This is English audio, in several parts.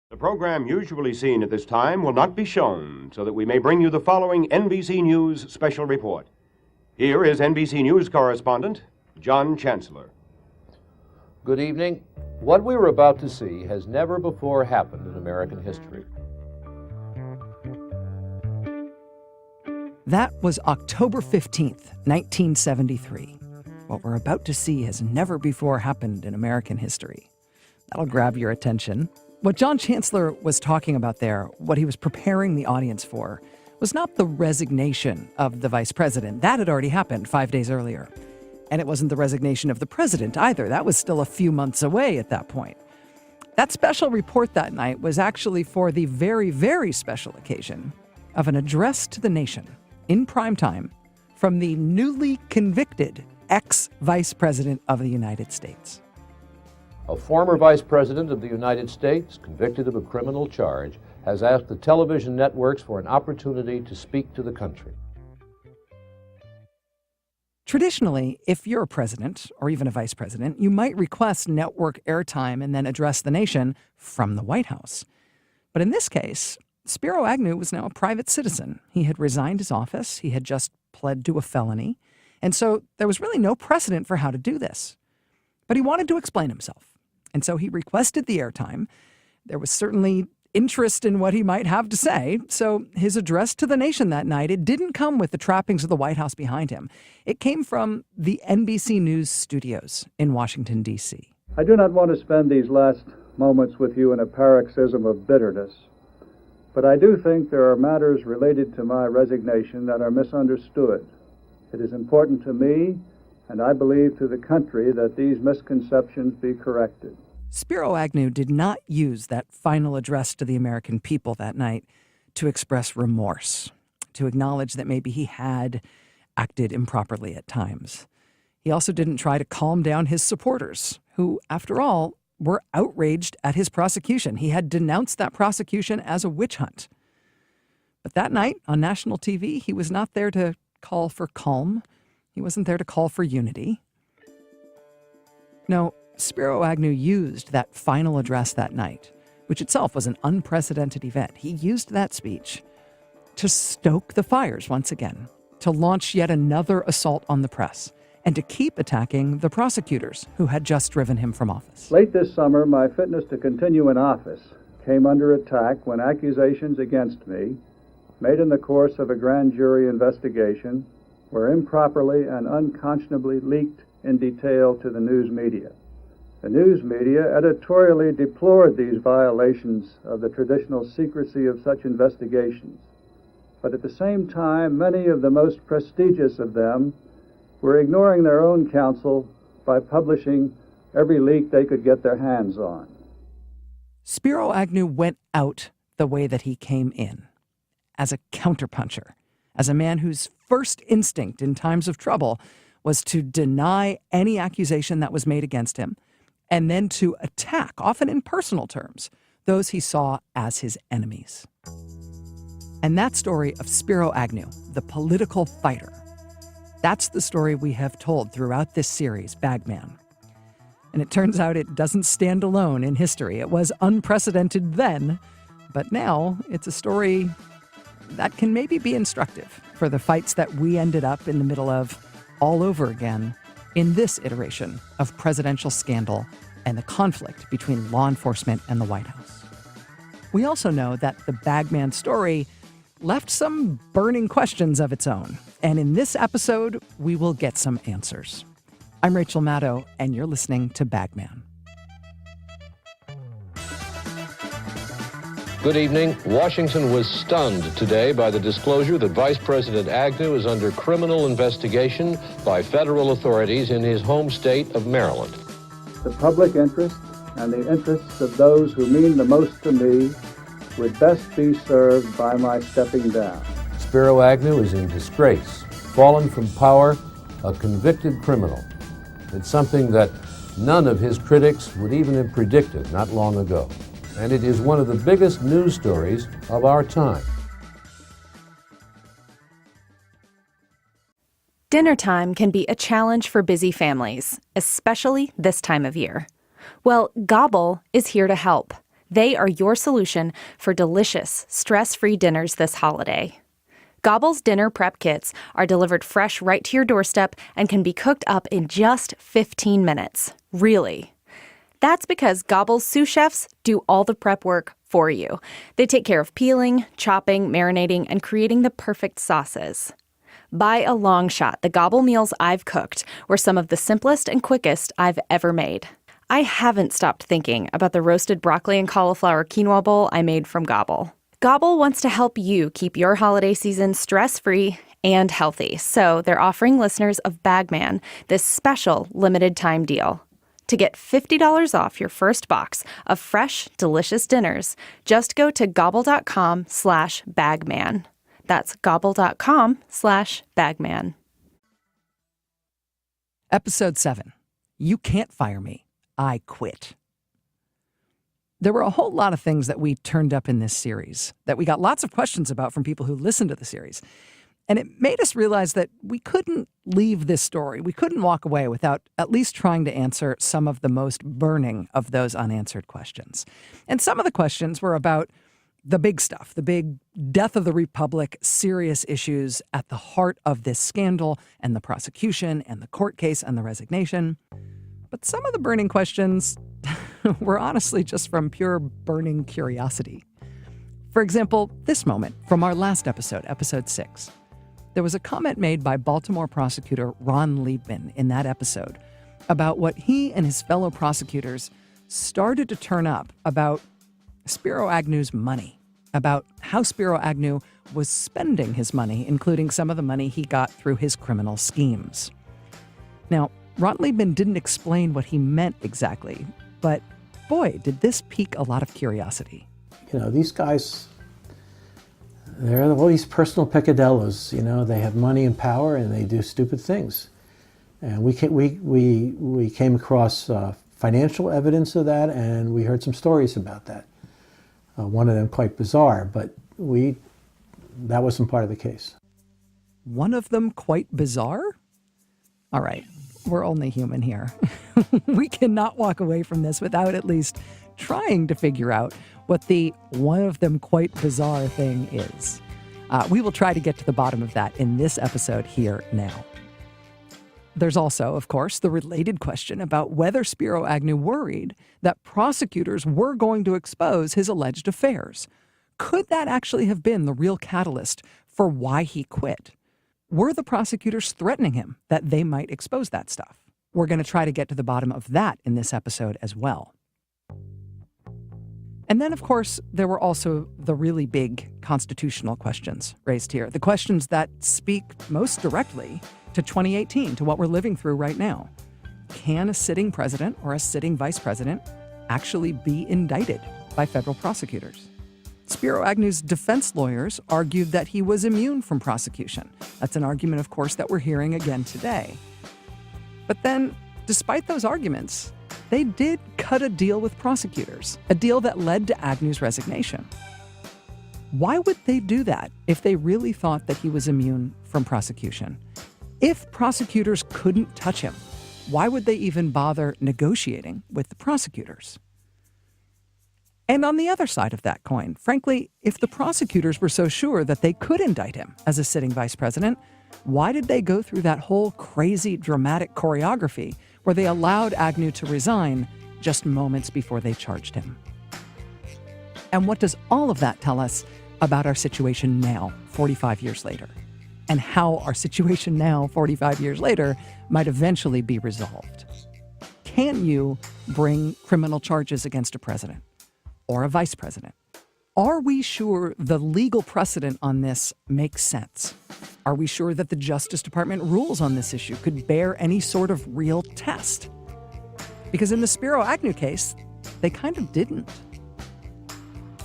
The program usually seen at this time will not be shown so that we may bring you the following NBC News special report. Here is NBC News correspondent John Chancellor. Good evening. What we were about to see has never before happened in American history. That was October 15th, 1973. What we're about to see has never before happened in American history. That'll grab your attention. What John Chancellor was talking about there, what he was preparing the audience for, was not the resignation of the vice president. That had already happened 5 days earlier. And it wasn't the resignation of the president either. That was still a few months away at that point. That special report that night was actually for the very, very special occasion of an address to the nation in prime time from the newly convicted ex-vice president of the United States. A former vice president of the United States, convicted of a criminal charge, has asked the television networks for an opportunity to speak to the country. Traditionally, if you're a president or even a vice president, you might request network airtime and then address the nation from the White House. But in this case, Spiro Agnew was now a private citizen. He had resigned his office. He had just pled to a felony. And so there was really no precedent for how to do this. But he wanted to explain himself. And so he requested the airtime. There was certainly interest in what he might have to say. So his address to the nation that night, it didn't come with the trappings of the White House behind him. It came from the NBC News studios in Washington, D.C. I do not want to spend these last moments with you in a paroxysm of bitterness, but I do think there are matters related to my resignation that are misunderstood. It is important to me, and I believe to the country, that these misconceptions be corrected. Spiro Agnew did not use that final address to the American people that night to express remorse, to acknowledge that maybe he had acted improperly at times. He also didn't try to calm down his supporters, who, after all, were outraged at his prosecution. He had denounced that prosecution as a witch hunt. But that night on national TV, he was not there to call for calm. He wasn't there to call for unity. No, Spiro Agnew used that final address that night, which itself was an unprecedented event. He used that speech to stoke the fires once again, to launch yet another assault on the press, and to keep attacking the prosecutors who had just driven him from office. Late this summer, my fitness to continue in office came under attack when accusations against me, made in the course of a grand jury investigation, were improperly and unconscionably leaked in detail to the news media. The news media editorially deplored these violations of the traditional secrecy of such investigations. But at the same time, many of the most prestigious of them were ignoring their own counsel by publishing every leak they could get their hands on. Spiro Agnew went out the way that he came in, as a counterpuncher, as a man whose first instinct in times of trouble was to deny any accusation that was made against him, and then to attack, often in personal terms, those he saw as his enemies. And that story of Spiro Agnew, the political fighter, that's the story we have told throughout this series, Bagman. And it turns out it doesn't stand alone in history. It was unprecedented then, but now it's a story that can maybe be instructive for the fights that we ended up in the middle of all over again in this iteration of presidential scandal and the conflict between law enforcement and the White House. We also know that the Bagman story left some burning questions of its own, and in this episode, we will get some answers. I'm Rachel Maddow, and you're listening to Bagman. Good evening. Washington was stunned today by the disclosure that Vice President Agnew is under criminal investigation by federal authorities in his home state of Maryland. The public interest and the interests of those who mean the most to me would best be served by my stepping down. Spiro Agnew is in disgrace, fallen from power, a convicted criminal. It's something that none of his critics would even have predicted not long ago. And it is one of the biggest news stories of our time. Dinner time can be a challenge for busy families, especially this time of year. Well, Gobble is here to help. They are your solution for delicious, stress-free dinners this holiday. Gobble's dinner prep kits are delivered fresh right to your doorstep and can be cooked up in just 15 minutes. Really. That's because Gobble's sous chefs do all the prep work for you. They take care of peeling, chopping, marinating, and creating the perfect sauces. By a long shot, the Gobble meals I've cooked were some of the simplest and quickest I've ever made. I haven't stopped thinking about the roasted broccoli and cauliflower quinoa bowl I made from Gobble. Gobble wants to help you keep your holiday season stress-free and healthy, so they're offering listeners of Bagman this special limited-time deal. To get $50 off your first box of fresh, delicious dinners, just go to gobble.com/bagman. That's gobble.com/bagman. Episode 7. You Can't Fire Me. I Quit. There were a whole lot of things that we turned up in this series that we got lots of questions about from people who listened to the series. And it made us realize that we couldn't leave this story. We couldn't walk away without at least trying to answer some of the most burning of those unanswered questions. And some of the questions were about the big stuff, the big death of the Republic, serious issues at the heart of this scandal and the prosecution and the court case and the resignation. But some of the burning questions were honestly just from pure burning curiosity. For example, this moment from our last episode, episode 6. There was a comment made by Baltimore prosecutor Ron Liebman in that episode about what he and his fellow prosecutors started to turn up about Spiro Agnew's money, about how Spiro Agnew was spending his money, including some of the money he got through his criminal schemes. Now, Ron Liebman didn't explain what he meant exactly, but boy, did this pique a lot of curiosity. You know, these guys, they're all these personal peccadillos. You know, they have money and power and they do stupid things. And we came across financial evidence of that, and we heard some stories about that. One of them quite bizarre, but that wasn't part of the case. One of them quite bizarre? All right, we're only human here. We cannot walk away from this without at least trying to figure out what the one of them quite bizarre thing is. We will try to get to the bottom of that in this episode here now. There's also, of course, the related question about whether Spiro Agnew worried that prosecutors were going to expose his alleged affairs. Could that actually have been the real catalyst for why he quit? Were the prosecutors threatening him that they might expose that stuff? We're going to try to get to the bottom of that in this episode as well. And then, of course, there were also the really big constitutional questions raised here, the questions that speak most directly to 2018, to what we're living through right now. Can a sitting president or a sitting vice president actually be indicted by federal prosecutors? Spiro Agnew's defense lawyers argued that he was immune from prosecution. That's an argument, of course, that we're hearing again today. But then, despite those arguments, they did cut a deal with prosecutors, a deal that led to Agnew's resignation. Why would they do that if they really thought that he was immune from prosecution? If prosecutors couldn't touch him, why would they even bother negotiating with the prosecutors? And on the other side of that coin, frankly, if the prosecutors were so sure that they could indict him as a sitting vice president, why did they go through that whole crazy, dramatic choreography where they allowed Agnew to resign just moments before they charged him? And what does all of that tell us about our situation now, 45 years later? And how our situation now, 45 years later, might eventually be resolved? Can you bring criminal charges against a president or a vice president? Are we sure the legal precedent on this makes sense? Are we sure that the Justice Department rules on this issue could bear any sort of real test? Because in the Spiro Agnew case, they kind of didn't.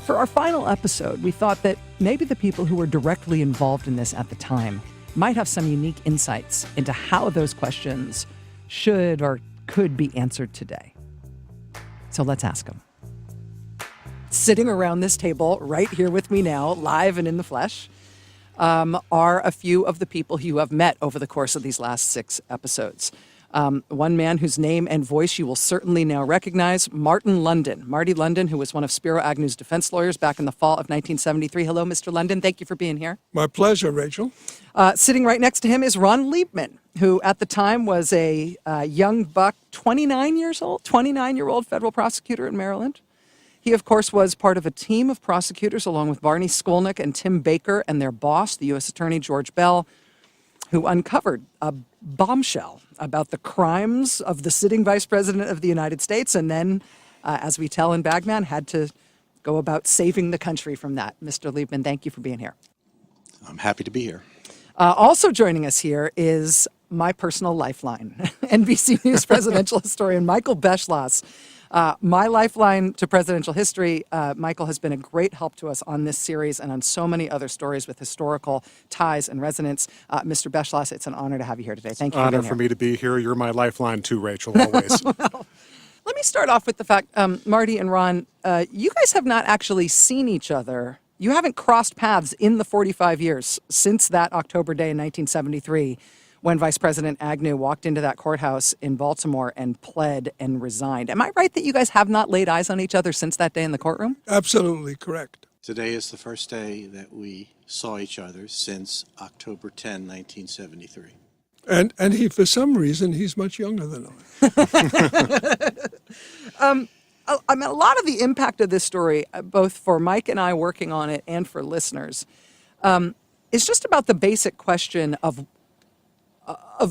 For our final episode, we thought that maybe the people who were directly involved in this at the time might have some unique insights into how those questions should or could be answered today. So let's ask them. Sitting around this table right here with me now, live and in the flesh, are a few of the people who you have met over the course of these last 6 episodes. One man whose name and voice you will certainly now recognize, Martin London. Marty London, who was one of Spiro Agnew's defense lawyers back in the fall of 1973. Hello, Mr. London. Thank you for being here. My pleasure, Rachel. Sitting right next to him is Ron Liebman, who at the time was a young buck, 29-year-old federal prosecutor in Maryland. He, of course, was part of a team of prosecutors along with Barney Skolnick and Tim Baker and their boss, the U.S. Attorney George Bell, who uncovered a bombshell about the crimes of the sitting Vice President of the United States, and then, as we tell in Bagman, had to go about saving the country from that. Mr. Liebman, thank you for being here. I'm happy to be here. Also joining us here is my personal lifeline, NBC News presidential historian Michael Beschloss. My lifeline to presidential history. Michael has been a great help to us on this series and on so many other stories with historical ties and resonance. Mr. Beschloss, it's an honor to have you here today. Thank you for being here. Honor for me to be here. You're my lifeline too, Rachel, always. Well, let me start off with the fact, Marty and Ron, you guys have not actually seen each other. You haven't crossed paths in the 45 years since that October day in 1973 when Vice President Agnew walked into that courthouse in Baltimore and pled and resigned. Am I right that you guys have not laid eyes on each other since that day in the courtroom? Absolutely correct. Today is the first day that we saw each other since October 10, 1973. And he, for some reason, he's much younger than I. I mean, a lot of the impact of this story, both for Mike and I working on it and for listeners, is just about the basic question of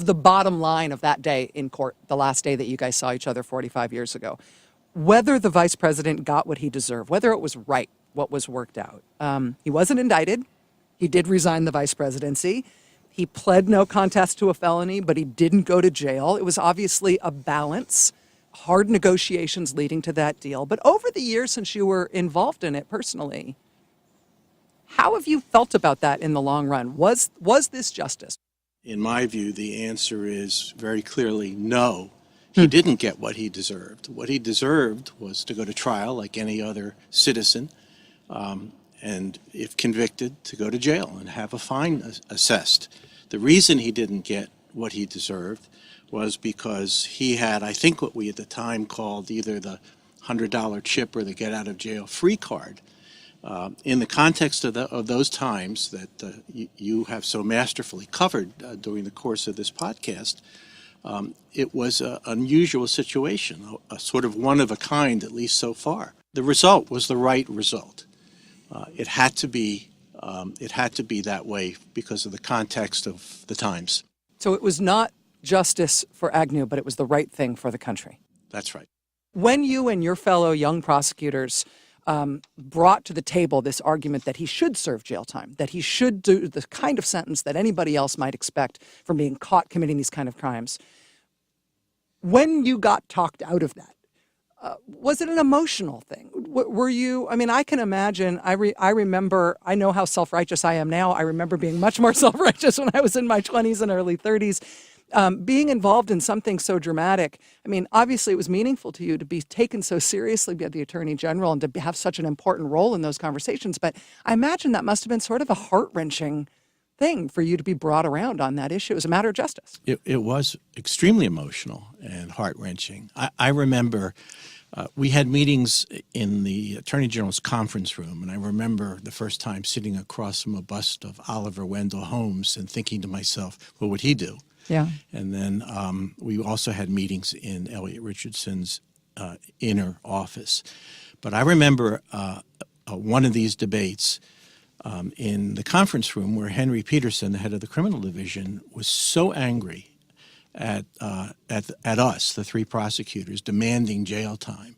the bottom line of that day in court, the last day that you guys saw each other 45 years ago. Whether the vice president got what he deserved, whether it was right, what was worked out. He wasn't indicted. He did resign the vice presidency. He pled no contest to a felony, but he didn't go to jail. It was obviously a balance, hard negotiations leading to that deal. But over the years since you were involved in it personally, how have you felt about that in the long run? Was this justice? In my view, the answer is very clearly no. He didn't get what he deserved. What he deserved was to go to trial like any other citizen, and if convicted, to go to jail and have a fine assessed. The reason he didn't get what he deserved was because he had, I think, what we at the time called either the $100 chip or the get out of jail free card. In the context of those times that you have so masterfully covered during the course of this podcast, it was an unusual situation, a sort of one of a kind, at least so far. The result was the right result. It had to be that way because of the context of the times. So it was not justice for Agnew, but it was the right thing for the country. That's right. When you and your fellow young prosecutors brought to the table this argument that he should serve jail time, that he should do the kind of sentence that anybody else might expect from being caught committing these kind of crimes, when you got talked out of that, was it an emotional thing? Were you, I mean, I can imagine, I remember, I know how self-righteous I am now. I remember being much more self-righteous when I was in my 20s and early 30s. Being involved in something so dramatic, I mean, obviously it was meaningful to you to be taken so seriously by the Attorney General and to have such an important role in those conversations. But I imagine that must have been sort of a heart-wrenching thing for you to be brought around on that issue as a matter of justice. It was extremely emotional and heart-wrenching. I remember we had meetings in the Attorney General's conference room, and I remember the first time sitting across from a bust of Oliver Wendell Holmes and thinking to myself, what would he do? Yeah. And then we also had meetings in Elliot Richardson's inner office. But I remember one of these debates in the conference room where Henry Peterson, the head of the criminal division, was so angry at us, the three prosecutors, demanding jail time,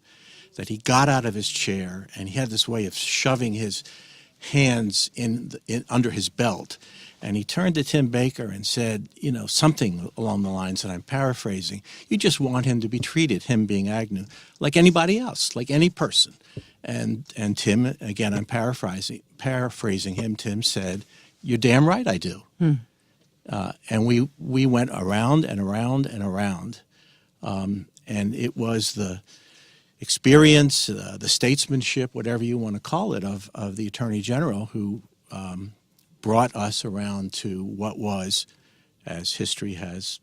that he got out of his chair and he had this way of shoving his hands in under his belt. And he turned to Tim Baker and said, something along the lines that I'm paraphrasing. You just want him to be treated, him being Agnew, like anybody else, like any person. And Tim, again, I'm paraphrasing him, Tim said, you're damn right I do. And we went around and around and around. And it was the experience, the statesmanship, whatever you want to call it, of the Attorney General who brought us around to what was, as history has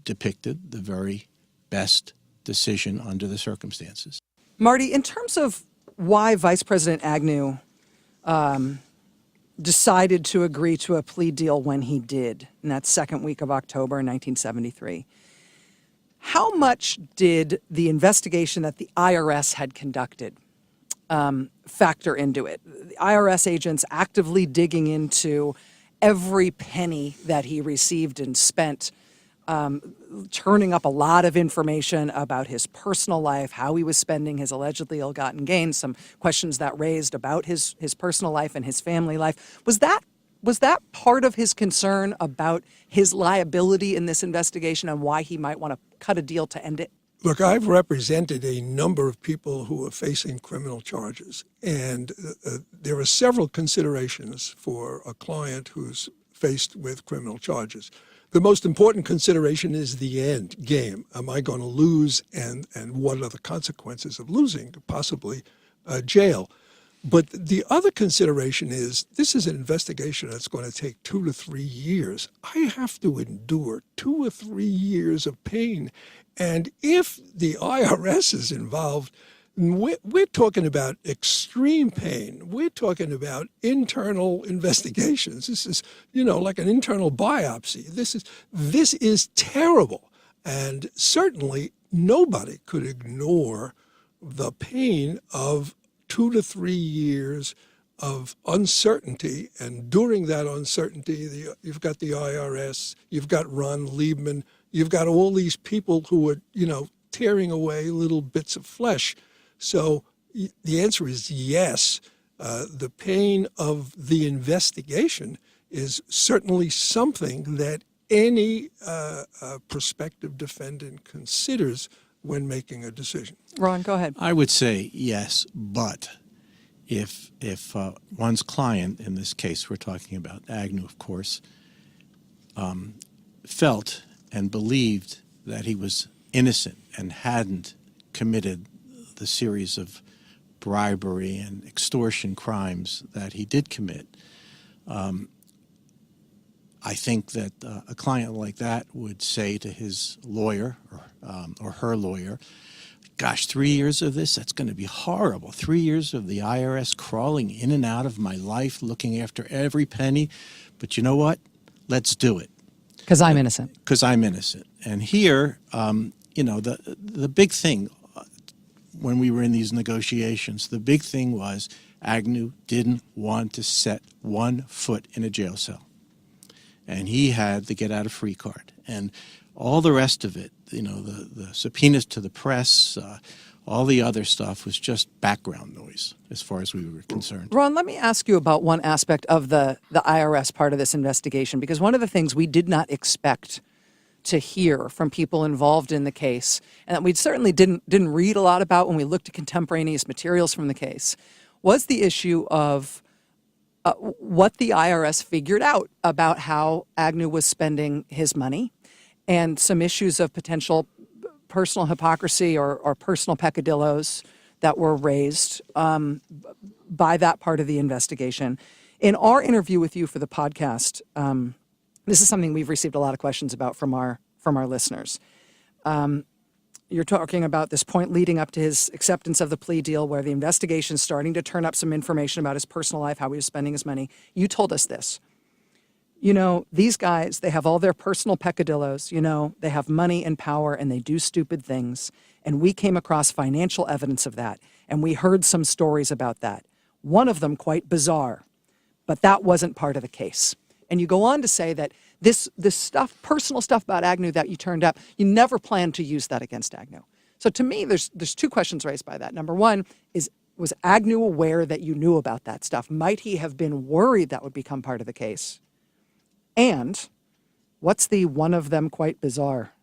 depicted the very best decision under the circumstances. Marty, in terms of why Vice President Agnew decided to agree to a plea deal when he did in that second week of October 1973, how much did the investigation that the IRS had conducted factor into it? The IRS agents actively digging into every penny that he received and spent, turning up a lot of information about his personal life, how he was spending his allegedly ill-gotten gains, some questions that raised about his personal life and his family life. Was that part of his concern about his liability in this investigation and why he might want to cut a deal to end it? Look, I've represented a number of people who are facing criminal charges, and there are several considerations for a client who's faced with criminal charges. The most important consideration is the end game. Am I going to lose, and what are the consequences of losing? Possibly jail. But the other consideration is this is an investigation that's going to take 2 to 3 years. I have to endure 2 or 3 years of pain. And if the IRS is involved, we're talking about extreme pain. We're talking about internal investigations. This is, like an internal biopsy. This is terrible. And certainly nobody could ignore the pain of 2 to 3 years of uncertainty. And during that uncertainty, you've got the IRS, you've got Ron Liebman, you've got all these people who are, tearing away little bits of flesh. So the answer is yes. The pain of the investigation is certainly something that any prospective defendant considers when making a decision. Ron, go ahead. I would say yes, but if one's client, in this case we're talking about Agnew, of course, felt and believed that he was innocent and hadn't committed the series of bribery and extortion crimes that he did commit, I think that a client like that would say to his lawyer or her lawyer, gosh, 3 years of this, that's going to be horrible. 3 years of the IRS crawling in and out of my life, looking after every penny. But you know what? Let's do it. Because I'm innocent. Because I'm innocent. And here, the big thing when we were in these negotiations, the big thing was Agnew didn't want to set one foot in a jail cell. And he had the get-out-of-free card. And all the rest of it, the subpoenas to the press, all the other stuff was just background noise as far as we were concerned. Ron, let me ask you about one aspect of the IRS part of this investigation, because one of the things we did not expect to hear from people involved in the case, and that we certainly didn't read a lot about when we looked at contemporaneous materials from the case, was the issue of what the IRS figured out about how Agnew was spending his money, and some issues of potential personal hypocrisy or personal peccadillos that were raised by that part of the investigation. In our interview with you for the podcast, this is something we've received a lot of questions about from our listeners. You're talking about this point leading up to his acceptance of the plea deal where the investigation is starting to turn up some information about his personal life, how he was spending his money. You told us this. These guys, they have all their personal peccadillos. They have money and power and they do stupid things. And we came across financial evidence of that. And we heard some stories about that. One of them quite bizarre, but that wasn't part of the case. And you go on to say that this stuff, personal stuff about Agnew that you turned up, you never planned to use that against Agnew. So to me, there's two questions raised by that. Number one is, was Agnew aware that you knew about that stuff? Might he have been worried that would become part of the case? And what's the one of them quite bizarre?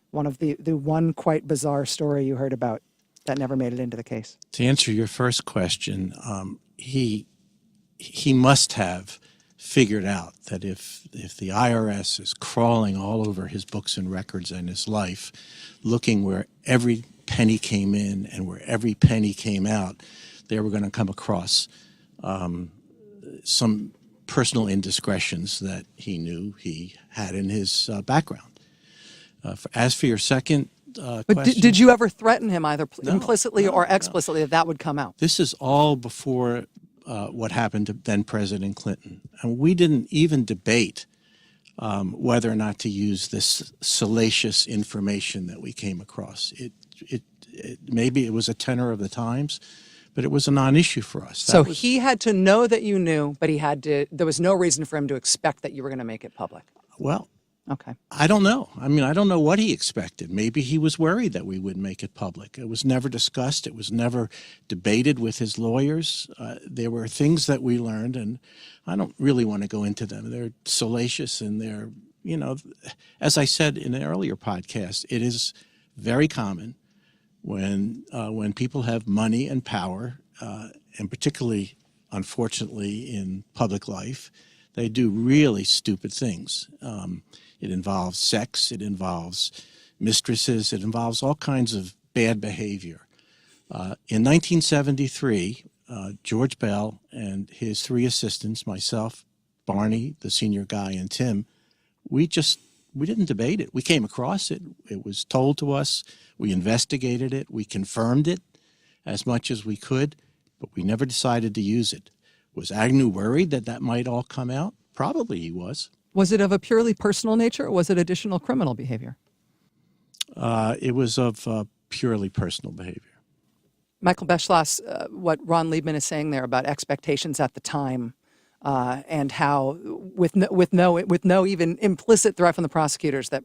One of the one quite bizarre story you heard about that never made it into the case? To answer your first question, he must have figured out that if the IRS is crawling all over his books and records and his life, looking where every penny came in and where every penny came out, they were going to come across some personal indiscretions that he knew he had in his background. As for your second But question, did you ever threaten him either No, implicitly no, or explicitly that that would come out? this is all before what happened to then President Clinton. And we didn't even debate whether or not to use this salacious information that we came across. Maybe it was a tenor of the times, but it was a non-issue for us. So he had to know that you knew, but there was no reason for him to expect that you were going to make it public. Well, Okay. I don't know. I mean, I don't know what he expected. Maybe he was worried that we would make it public. It was never discussed. It was never debated with his lawyers. There were things that we learned, and I don't really want to go into them. They're salacious, and they're, as I said in an earlier podcast, it is very common when people have money and power, and particularly, unfortunately, in public life, they do really stupid things. It involves sex, it involves mistresses, it involves all kinds of bad behavior. In 1973, George Bell and his three assistants, myself, Barney, the senior guy, and Tim, we didn't debate it. We came across it. It was told to us. We investigated it. We confirmed it as much as we could, but we never decided to use it. Was Agnew worried that that might all come out? Probably he was. Was it of a purely personal nature, or was it additional criminal behavior? It was of purely personal behavior. Michael Beschloss, what Ron Liebman is saying there about expectations at the time, and how with no even implicit threat from the prosecutors that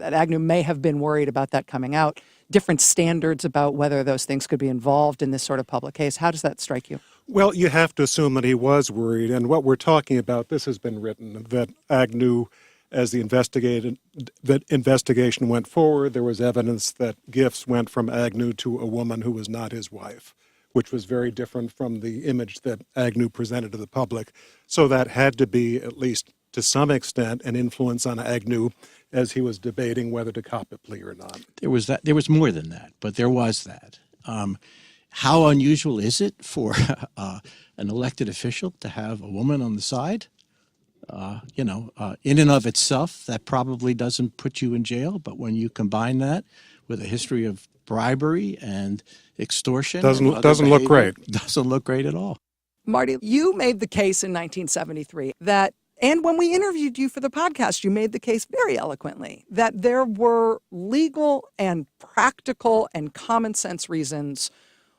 Agnew may have been worried about that coming out, different standards about whether those things could be involved in this sort of public case. How does that strike you? Well, you have to assume that he was worried, and what we're talking about, this has been written, that Agnew, as the investigation went forward, there was evidence that gifts went from Agnew to a woman who was not his wife, which was very different from the image that Agnew presented to the public. So that had to be, at least to some extent, an influence on Agnew as he was debating whether to cop a plea or not. There was that. There was more than that, but there was that. How unusual is it for an elected official to have a woman on the side? In and of itself, that probably doesn't put you in jail. But when you combine that with a history of bribery and extortion, doesn't look great. Doesn't look great at all. Marty, you made the case in 1973 that, and when we interviewed you for the podcast, you made the case very eloquently that there were legal and practical and common sense reasons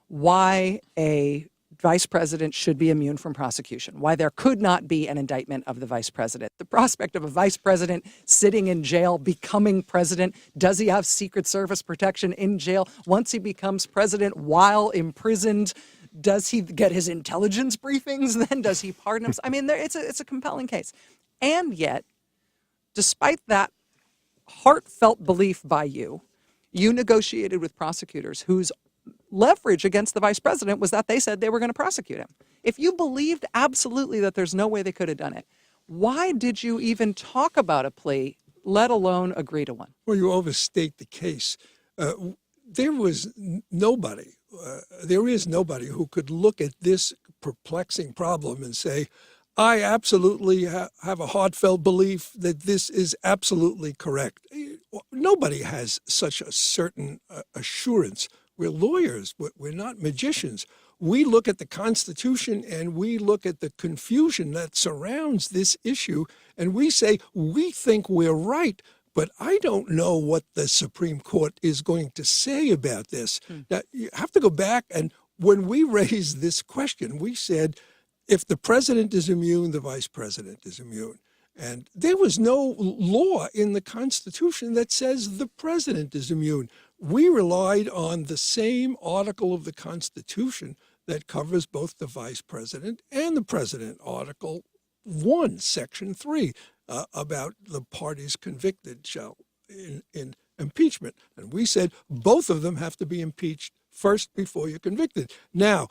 why a vice president should be immune from prosecution, why there could not be an indictment of the vice president. The prospect of a vice president sitting in jail, becoming president, does he have Secret Service protection in jail? Once he becomes president while imprisoned, does he get his intelligence briefings then? Does he pardon himself? I mean, it's a compelling case. And yet, despite that heartfelt belief by you, you negotiated with prosecutors whose leverage against the vice president was that they said they were going to prosecute him. If you believed absolutely that there's no way they could have done it, why did you even talk about a plea, let alone agree to one? Well, you overstate the case. There was nobody, there is nobody who could look at this perplexing problem and say, I absolutely have a heartfelt belief that this is absolutely correct. Nobody has such a certain assurance. We're lawyers. We're not magicians. We look at the Constitution and we look at the confusion that surrounds this issue, and we say, we think we're right, but I don't know what the Supreme Court is going to say about this. Now, you have to go back, and when we raised this question, we said, if the president is immune, the vice president is immune. And there was no law in the Constitution that says the president is immune. We relied on the same article of the Constitution that covers both the vice president and the president, Article 1, Section 3, about the parties convicted shall in impeachment. And we said both of them have to be impeached first before you're convicted. Now,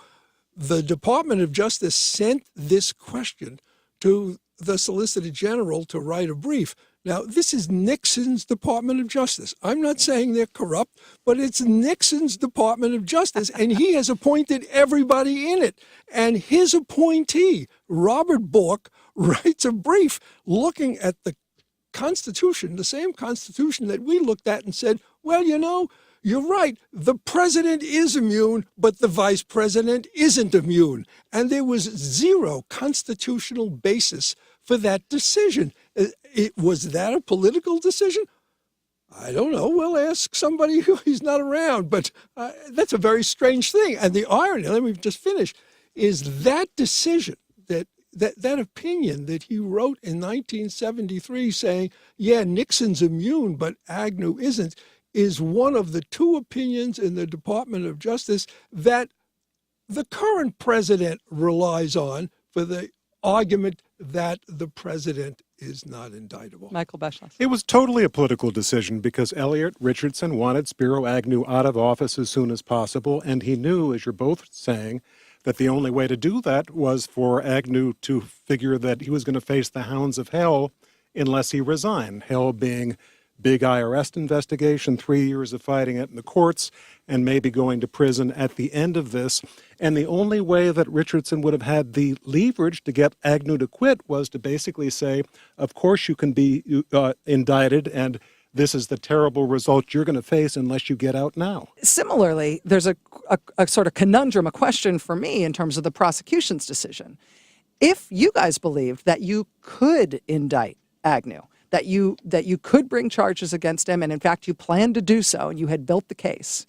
the Department of Justice sent this question to the Solicitor General to write a brief. Now, this is Nixon's Department of Justice. I'm not saying they're corrupt, but it's Nixon's Department of Justice, and he has appointed everybody in it. And his appointee, Robert Bork, writes a brief looking at the Constitution, the same Constitution that we looked at and said, well, you're right, the president is immune, but the vice president isn't immune. And there was zero constitutional basis for that decision. Was that a political decision? I don't know. We'll ask somebody who's not around, but that's a very strange thing. And the irony, let me just finish, is that decision, that opinion that he wrote in 1973 saying, yeah, Nixon's immune, but Agnew isn't, is one of the two opinions in the Department of Justice that the current president relies on for the argument that the president is not indictable. Michael Beschloss. It was totally a political decision because Elliot Richardson wanted Spiro Agnew out of office as soon as possible, and he knew, as you're both saying, that the only way to do that was for Agnew to figure that he was going to face the hounds of hell unless he resigned. Hell being big IRS investigation, 3 years of fighting it in the courts, and maybe going to prison at the end of this. And the only way that Richardson would have had the leverage to get Agnew to quit was to basically say, of course you can be indicted, and this is the terrible result you're going to face unless you get out now. Similarly, there's a sort of conundrum, a question for me in terms of the prosecution's decision. If you guys believed that you could indict Agnew, that you could bring charges against him, and in fact you planned to do so, and you had built the case,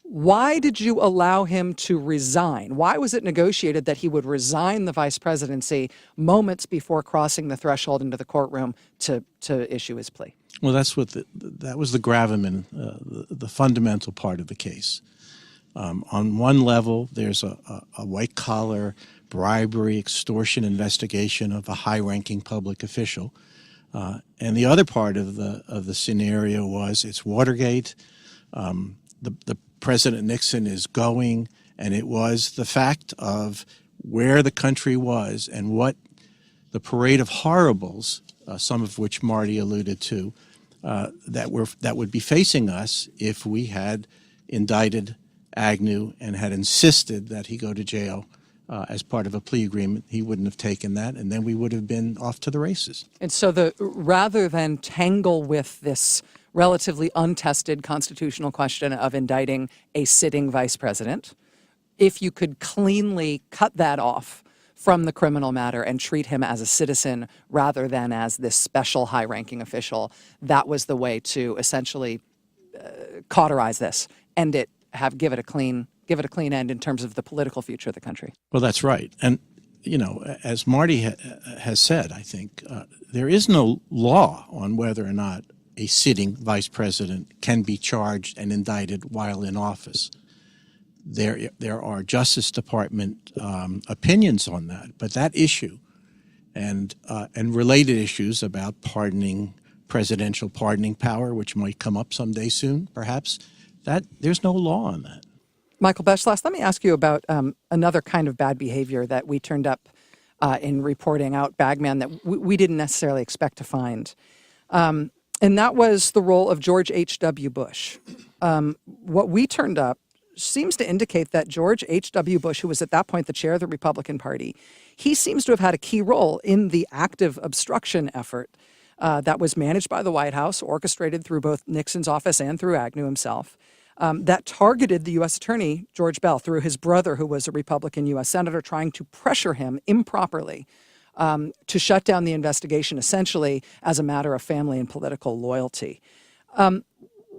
why did you allow him to resign? Why was it negotiated that he would resign the vice presidency moments before crossing the threshold into the courtroom to issue his plea? Well, that was the gravamen, the fundamental part of the case. On one level, there's a white-collar bribery, extortion investigation of a high-ranking public official. And the other part of the scenario was it's Watergate. The President Nixon is going, and it was the fact of where the country was and what the parade of horribles, some of which Marty alluded to, that would be facing us if we had indicted Agnew and had insisted that he go to jail as part of a plea agreement. He wouldn't have taken that, and then we would have been off to the races. And so rather than tangle with this relatively untested constitutional question of indicting a sitting vice president, if you could cleanly cut that off from the criminal matter and treat him as a citizen rather than as this special high-ranking official, that was the way to essentially cauterize this, end it, give it a clean end in terms of the political future of the country. Well, that's right. And, as Marty has said, I think, there is no law on whether or not a sitting vice president can be charged and indicted while in office. There are Justice Department opinions on that, but that issue and related issues about presidential pardoning power, which might come up someday soon, perhaps, that there's no law on that. Michael Beschloss, let me ask you about another kind of bad behavior that we turned up in reporting out Bagman that we didn't necessarily expect to find. And that was the role of George H.W. Bush. What we turned up seems to indicate that George H.W. Bush, who was at that point the chair of the Republican Party, he seems to have had a key role in the active obstruction effort that was managed by the White House, orchestrated through both Nixon's office and through Agnew himself, that targeted the U.S. Attorney, George Beall, through his brother, who was a Republican U.S. Senator, trying to pressure him improperly to shut down the investigation, essentially as a matter of family and political loyalty.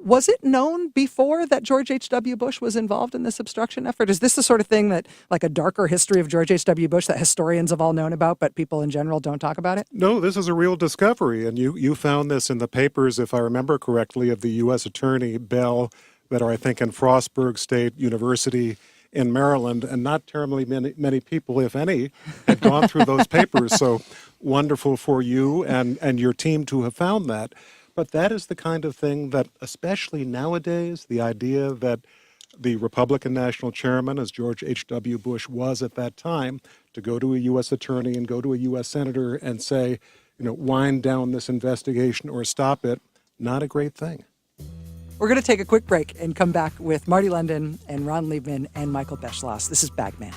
Was it known before that George H.W. Bush was involved in this obstruction effort? Is this the sort of thing that, like a darker history of George H.W. Bush that historians have all known about, but people in general don't talk about it? No, this is a real discovery, and you found this in the papers, if I remember correctly, of the U.S. Attorney Beall that are, I think, in Frostburg State University in Maryland, and not terribly many people, if any, had gone through those papers. So wonderful for you and your team to have found that. But that is the kind of thing that, especially nowadays, the idea that the Republican national chairman, as George H.W. Bush was at that time, to go to a U.S. attorney and go to a U.S. senator and say, wind down this investigation or stop it, not a great thing. We're going to take a quick break and come back with Marty London and Ron Liebman and Michael Beschloss. This is Bagman.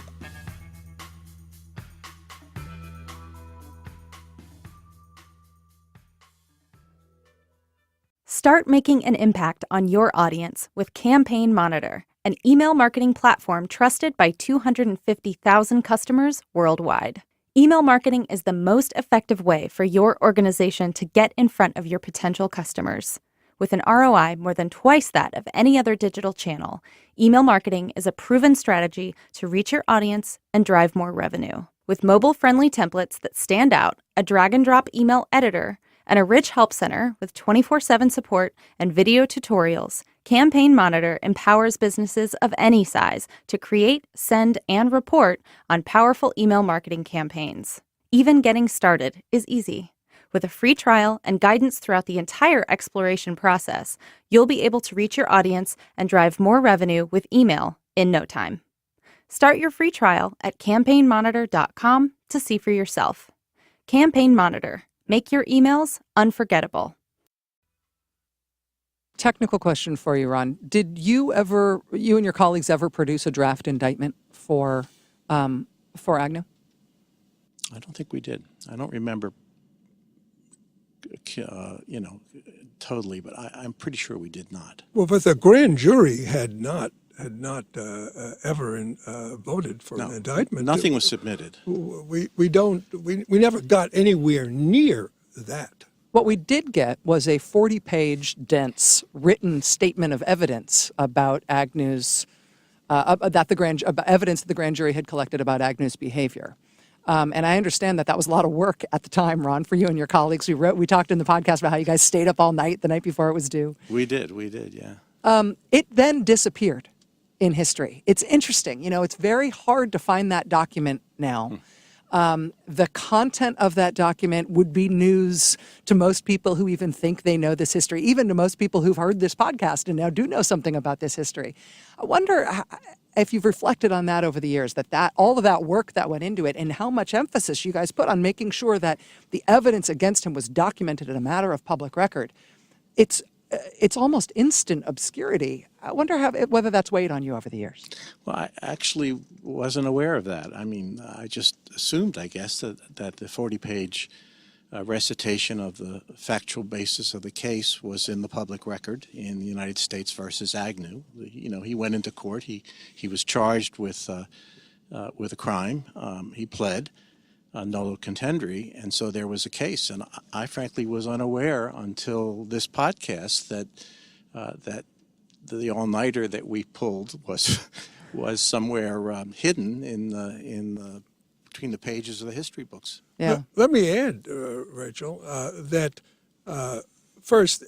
Start making an impact on your audience with Campaign Monitor, an email marketing platform trusted by 250,000 customers worldwide. Email marketing is the most effective way for your organization to get in front of your potential customers. With an ROI more than twice that of any other digital channel, email marketing is a proven strategy to reach your audience and drive more revenue. With mobile-friendly templates that stand out, a drag-and-drop email editor, and a rich help center with 24/7 support and video tutorials, Campaign Monitor empowers businesses of any size to create, send, and report on powerful email marketing campaigns. Even getting started is easy. With a free trial and guidance throughout the entire exploration process, you'll be able to reach your audience and drive more revenue with email in no time. Start your free trial at campaignmonitor.com to see for yourself. Campaign Monitor. Make your emails unforgettable. Technical question for you, Ron. Did you and your colleagues ever produce a draft indictment for Agnew? I don't think we did. I don't remember, totally, but I'm pretty sure we did not. Well, but the grand jury had not ever voted for an indictment. Nothing was submitted. We never got anywhere near that. What we did get was a 40-page dense written statement of evidence about Agnew's evidence that the grand jury had collected about Agnew's behavior. And I understand that was a lot of work at the time, Ron, for you and your colleagues. We talked in the podcast about how you guys stayed up all night the night before it was due. We did, yeah. It then disappeared in history. It's interesting. It's very hard to find that document now. The content of that document would be news to most people who even think they know this history, even to most people who've heard this podcast and now do know something about this history. I wonder if you've reflected on that over the years, that all of that work that went into it and how much emphasis you guys put on making sure that the evidence against him was documented in a matter of public record. It's almost instant obscurity. I wonder whether that's weighed on you over the years. Well, I actually wasn't aware of that. I mean, I just assumed, I guess, that the 40-page recitation of the factual basis of the case was in the public record in the United States versus Agnew. He went into court. He was charged with a crime. He pled nolo contendere, and so there was a case. And I frankly was unaware until this podcast that the all-nighter that we pulled was somewhere hidden in between the pages of the history books. Yeah. Let me add, Rachel, that first,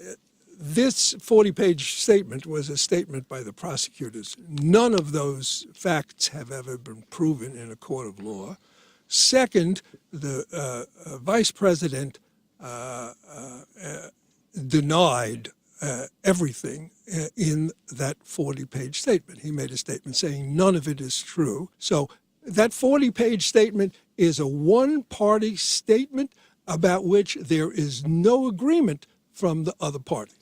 this 40-page statement was a statement by the prosecutors. None of those facts have ever been proven in a court of law. Second, the vice president denied everything in that 40-page statement. He made a statement saying none of it is true. So that 40-page statement is a one-party statement about which there is no agreement from the other party.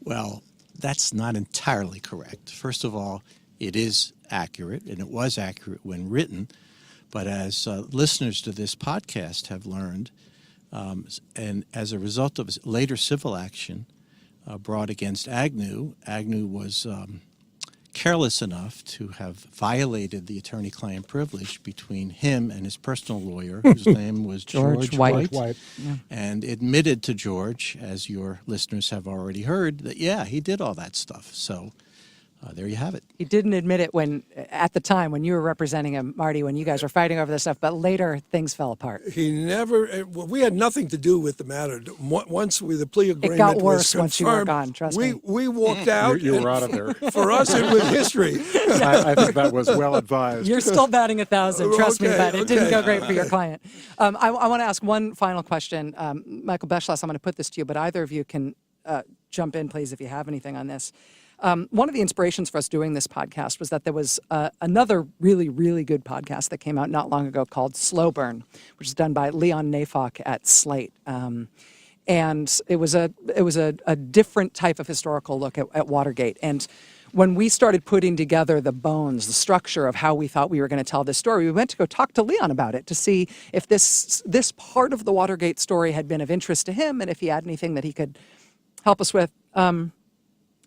Well, that's not entirely correct. First of all, it is accurate, and it was accurate when written. But as listeners to this podcast have learned, and as a result of later civil action brought against Agnew, Agnew was careless enough to have violated the attorney-client privilege between him and his personal lawyer, whose name was George White. Yeah. And admitted to George, as your listeners have already heard, that, yeah, he did all that stuff. So there you have it. He didn't admit it at the time when you were representing him, Marty, when you guys were fighting over this stuff, but later things fell apart. He never, we had nothing to do with the matter. Once the plea agreement it got worse was confirmed, once you were gone, trust me. We walked out. You were out of there. For us, it was history. I think that was well advised. You're still batting 1,000, trust me, Okay, but it didn't okay. go great for your client. I want to ask one final question. Michael Beschloss, I'm going to put this to you, but either of you can jump in, please, if you have anything on this. One of the inspirations for us doing this podcast was that there was another really, really good podcast that came out not long ago called Slow Burn, which is done by Leon Neyfakh at Slate. And it was a different type of historical look at Watergate. And when we started putting together the bones, the structure of how we thought we were going to tell this story, we went to go talk to Leon about it to see if this part of the Watergate story had been of interest to him and if he had anything that he could help us with. And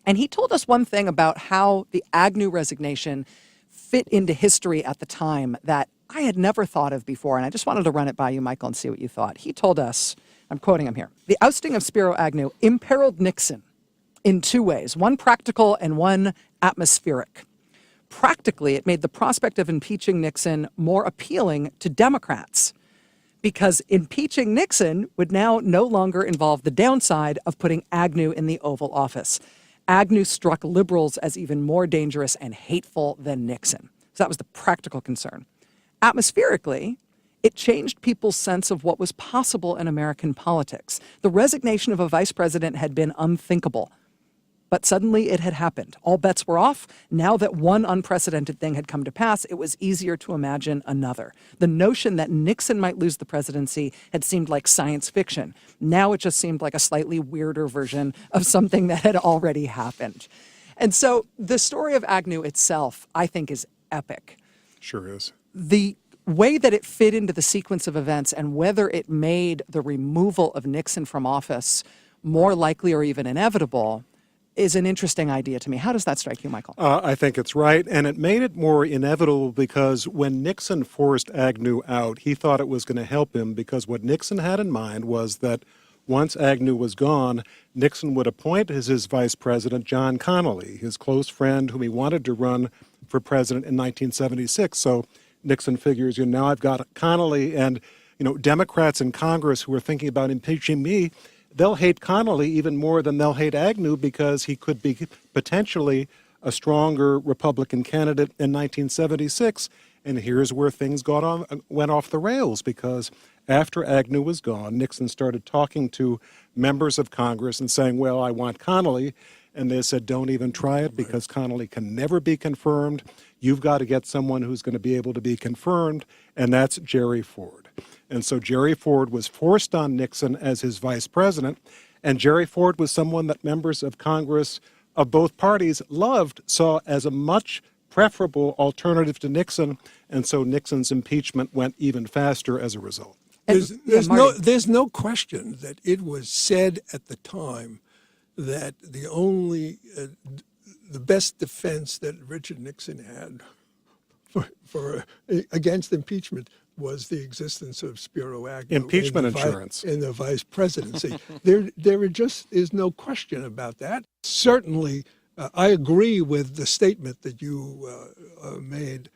he told us one thing about how the Agnew resignation fit into history at the time that I had never thought of before. And I just wanted to run it by you, Michael, and see what you thought. He told us, I'm quoting him here, the ousting of Spiro Agnew imperiled Nixon in two ways, one practical and one atmospheric. Practically, it made the prospect of impeaching Nixon more appealing to Democrats because impeaching Nixon would now no longer involve the downside of putting Agnew in the Oval Office. Agnew struck liberals as even more dangerous and hateful than Nixon. So that was the practical concern. Atmospherically, it changed people's sense of what was possible in American politics. The resignation of a vice president had been unthinkable. But suddenly it had happened. All bets were off. Now that one unprecedented thing had come to pass, it was easier to imagine another. The notion that Nixon might lose the presidency had seemed like science fiction. Now it just seemed like a slightly weirder version of something that had already happened. And so the story of Agnew itself, I think, is epic. Sure is. The way that it fit into the sequence of events and whether it made the removal of Nixon from office more likely or even inevitable is an interesting idea to me. How does that strike you, Michael? I think it's right, and it made it more inevitable because when Nixon forced Agnew out, he thought it was going to help him because what Nixon had in mind was that once Agnew was gone, Nixon would appoint as his vice president John Connally, his close friend whom he wanted to run for president in 1976. So Nixon figures, now I've got Connally and, Democrats in Congress who are thinking about impeaching me, they'll hate Connally even more than they'll hate Agnew because he could be potentially a stronger Republican candidate in 1976. And here's where things went off the rails because after Agnew was gone, Nixon started talking to members of Congress and saying, well, I want Connally. And they said, don't even try it because Connally can never be confirmed. You've got to get someone who's going to be able to be confirmed, and that's Jerry Ford. And so Jerry Ford was forced on Nixon as his vice president, and Jerry Ford was someone that members of Congress of both parties saw as a much preferable alternative to Nixon, and so Nixon's impeachment went even faster as a result. There's no question that it was said at the time that the best defense that Richard Nixon had against impeachment was the existence of Spiro Agnew. Impeachment insurance. In the vice presidency. There just is no question about that. Certainly, I agree with the statement that you made.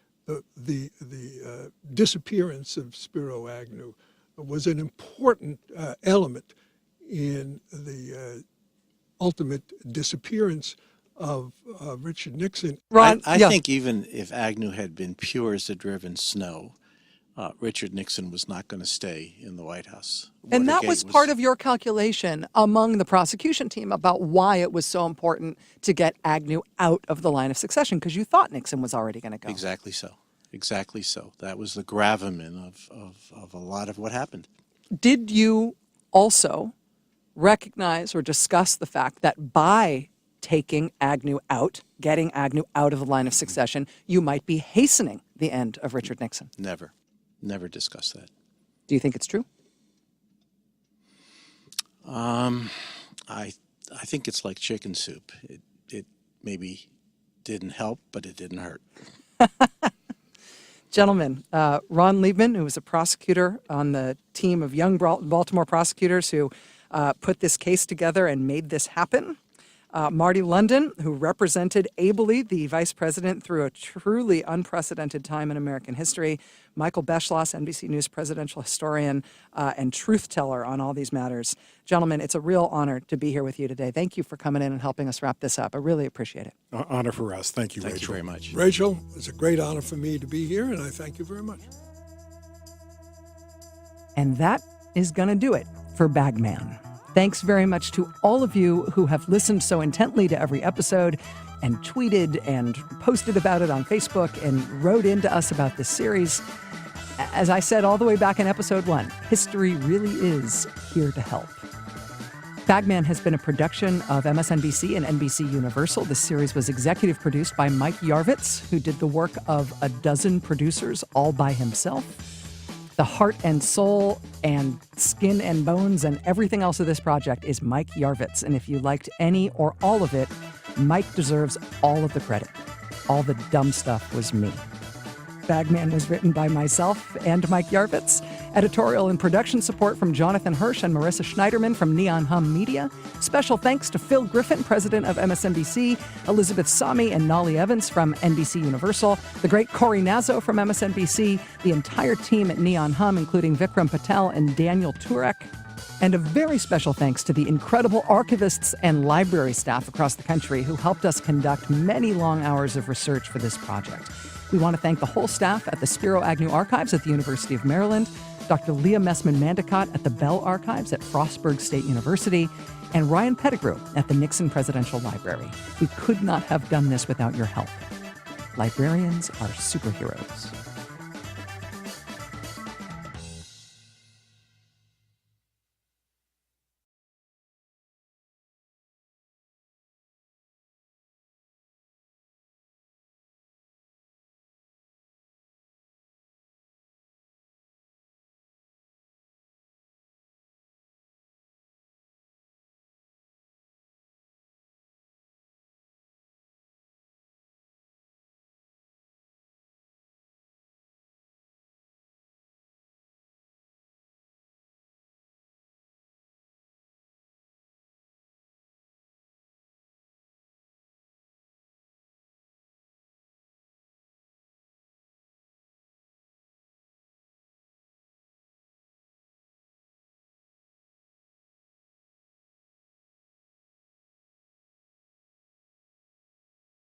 The disappearance of Spiro Agnew was an important element in the ultimate disappearance of Richard Nixon. Ron, I think even if Agnew had been pure as the driven snow, Richard Nixon was not going to stay in the White House. And that was part of your calculation among the prosecution team about why it was so important to get Agnew out of the line of succession, because you thought Nixon was already going to go. Exactly so. Exactly so. That was the gravamen of a lot of what happened. Did you also recognize or discuss the fact that by taking Agnew out, getting Agnew out of the line of succession, you might be hastening the end of Richard Nixon? Never discussed that. Do you think it's true? I think it's like chicken soup. It maybe didn't help, but it didn't hurt. Gentlemen, Ron Liebman, who was a prosecutor on the team of young Baltimore prosecutors who put this case together and made this happen. Marty London, who represented ably the vice president through a truly unprecedented time in American history. Michael Beschloss, NBC News presidential historian and truth teller on all these matters. Gentlemen, it's a real honor to be here with you today. Thank you for coming in and helping us wrap this up. I really appreciate it. Honor for us. Thank you, Rachel. Thank you very much. Rachel, it's a great honor for me to be here, and I thank you very much. And that is going to do it for Bagman. Thanks very much to all of you who have listened so intently to every episode and tweeted and posted about it on Facebook and wrote into us about this series. As I said all the way back in episode 1, history really is here to help. Bagman has been a production of MSNBC and NBC Universal. This series was executive produced by Mike Yarvitz, who did the work of a dozen producers all by himself. The heart and soul and skin and bones and everything else of this project is Mike Yarvitz. And if you liked any or all of it, Mike deserves all of the credit. All the dumb stuff was me. Bagman was written by myself and Mike Yarvitz. Editorial and production support from Jonathan Hirsch and Marissa Schneiderman from Neon Hum Media. Special thanks to Phil Griffin, president of MSNBC, Elizabeth Sami and Nolly Evans from NBC Universal, the great Corey Nazo from MSNBC, the entire team at Neon Hum, including Vikram Patel and Daniel Turek. And a very special thanks to the incredible archivists and library staff across the country who helped us conduct many long hours of research for this project. We want to thank the whole staff at the Spiro Agnew Archives at the University of Maryland, Dr. Leah Messman-Mandicott at the Bell Archives at Frostburg State University, and Ryan Pettigrew at the Nixon Presidential Library. We could not have done this without your help. Librarians are superheroes.